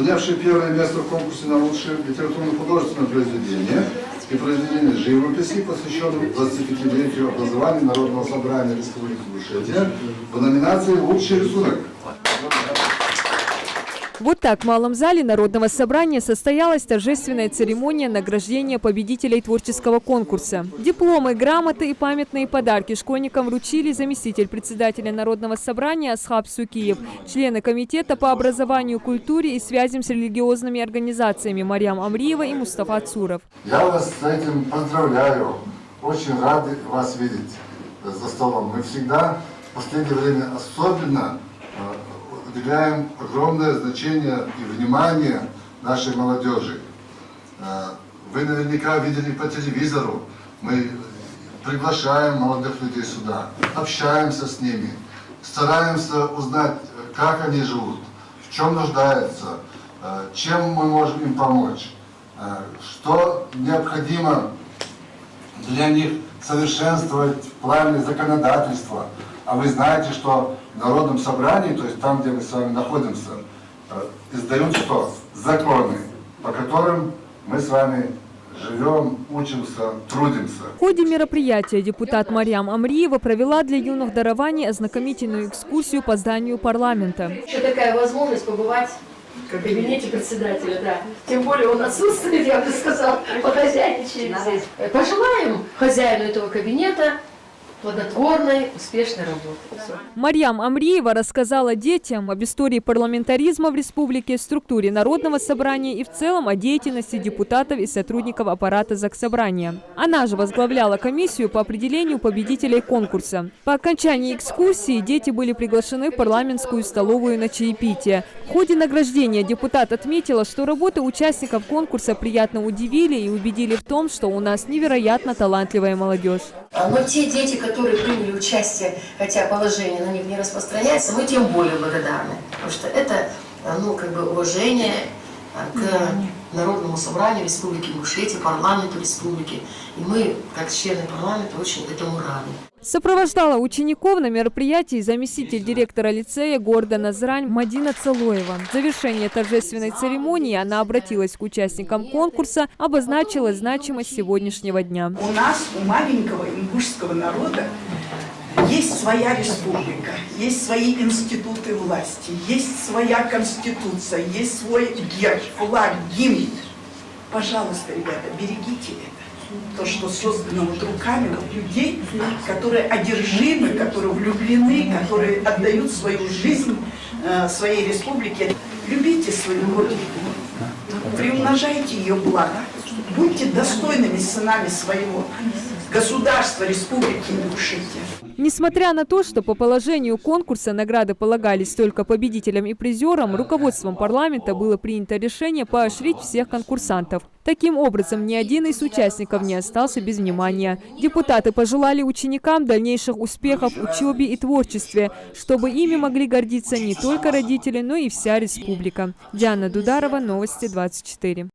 занявший первое место в конкурсе на лучшее литературно-художественное произведение и произведение живописи, посвященном 25-летию образования Народного собрания Республики Ингушетия в номинации «Лучший рисунок». Вот так в Малом зале Народного собрания состоялась торжественная церемония награждения победителей творческого конкурса. Дипломы, грамоты и памятные подарки школьникам вручили заместитель председателя Народного собрания Асхаб Сукиев, члены комитета по образованию, культуре и связям с религиозными организациями Марьям Амриева и Мустафа Цуров. Я вас с этим поздравляю. Очень рады вас видеть за столом. Мы всегда в последнее время особенно уделяем огромное значение и внимание нашей молодежи. Вы наверняка видели по телевизору, мы приглашаем молодых людей сюда, общаемся с ними, стараемся узнать, как они живут, в чем нуждаются, чем мы можем им помочь, что необходимо для них совершенствовать в плане законодательства. А вы знаете, что в Народном собрании, то есть там, где мы с вами находимся, издают что? Законы, по которым мы с вами живем, учимся, трудимся. В ходе мероприятия депутат Марьям Амриева провела для юных дарований ознакомительную экскурсию по зданию парламента. Еще такая возможность побывать в кабинете председателя, да. Тем более он отсутствует, я бы сказала, похозяйничаем здесь. Пожелаем хозяину этого кабинета плодотворной, успешной работы. Марьям Амриева рассказала детям об истории парламентаризма в республике, структуре Народного собрания и в целом о деятельности депутатов и сотрудников аппарата Заксобрания. Она же возглавляла комиссию по определению победителей конкурса. По окончании экскурсии дети были приглашены в парламентскую столовую на чаепитие. В ходе награждения депутат отметила, что работы участников конкурса приятно удивили и убедили в том, что у нас невероятно талантливая молодежь. Но те дети, которые приняли участие, хотя положение на них не распространяется, мы тем более благодарны. Потому что это, уважение к Народному собранию Республики Ингушетия, парламенту республики. И мы, как члены парламента, очень этому рады. Сопровождала учеников на мероприятии заместитель директора лицея города Назрань Мадина Цалоева. В завершение торжественной церемонии она обратилась к участникам конкурса, обозначила значимость сегодняшнего дня. У нас, у маленького ингушского народа, есть своя республика, есть свои институты власти, есть своя конституция, есть свой герб, флаг, гимн. Пожалуйста, ребята, берегите это. То, что создано руками людей, которые одержимы, которые влюблены, которые отдают свою жизнь своей республике. Любите свою родину, приумножайте ее благо, будьте достойными сынами своего государства, республики Ингушетия. Несмотря на то, что по положению конкурса награды полагались только победителям и призерам, руководством парламента было принято решение поощрить всех конкурсантов. Таким образом, ни один из участников не остался без внимания. Депутаты пожелали ученикам дальнейших успехов в учебе и творчестве, чтобы ими могли гордиться не только родители, но и вся республика. Диана Дударова, Новости 24.